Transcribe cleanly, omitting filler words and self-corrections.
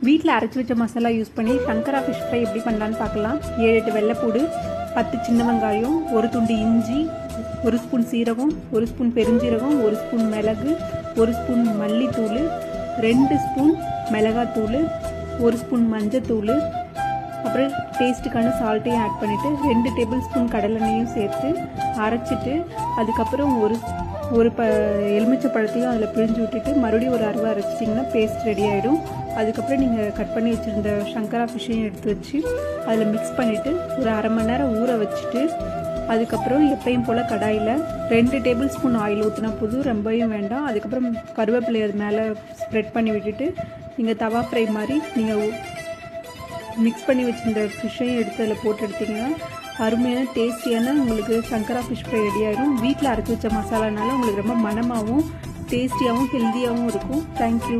வீட்டில் அரைச்சி வச்ச மசாலா யூஸ் பண்ணி சங்கரா ஃபிஷ் ஃப்ரை எப்படி பண்ணலான்னு பார்க்கலாம். 7-8 வெள்ளைப்பூடு, 10 சின்ன வெங்காயம், 1 துண்டு இஞ்சி, 1 ஸ்பூன் சீரகம், 1 ஸ்பூன் பெருஞ்சீரகம், 1 ஸ்பூன் மிளகு, 1 ஸ்பூன் மல்லித்தூள், 2 ஸ்பூன் மிளகாத்தூள், 1 ஸ்பூன் மஞ்சத்தூள், அப்புறம் டேஸ்ட்டுக்கான சால்ட்டையும் ஆட் பண்ணிவிட்டு 2 டேபிள் ஸ்பூன் கடலெண்ணெயும் சேர்த்து அரைச்சிட்டு அதுக்கப்புறம் ஒரு எலுமிச்சை பழத்தையும் அதில் பிழிஞ்சு விட்டுட்டு மறுபடியும் ஒரு அருவா அரைச்சிட்டிங்கன்னா பேஸ்ட் ரெடி ஆகிடும். அதுக்கப்புறம் நீங்கள் கட் பண்ணி வச்சுருந்த சங்கரா ஃபிஷ்ஷையும் எடுத்து வச்சு அதில் மிக்ஸ் பண்ணிவிட்டு ஒரு அரை மணி நேரம் ஊற வச்சுட்டு அதுக்கப்புறம் எப்பயும் போல் கடாயில் 2 டேபிள் ஸ்பூன் ஆயில் ஊற்றினா போதும், ரொம்பவும் வேண்டாம். அதுக்கப்புறம் கருவேப்பிலை அது மேலே ஸ்ப்ரெட் பண்ணி விட்டுட்டு நீங்கள் தவா ஃப்ரை மாதிரி நீங்கள் மிக்ஸ் பண்ணி வச்சுருந்த ஃபிஷ்ஷையும் எடுத்து அதில் போட்டு எடுத்திங்கன்னா அருமையான டேஸ்டியான உங்களுக்கு சங்கரா ஃபிஷ் ஃப்ரை ரெடி ஆகிடும். வீட்டில் அரைச்சி வச்ச மசாலானால உங்களுக்கு ரொம்ப மணமாகவும் டேஸ்டியாகவும் ஹெல்த்தியாகவும் இருக்கும். தேங்க்யூ.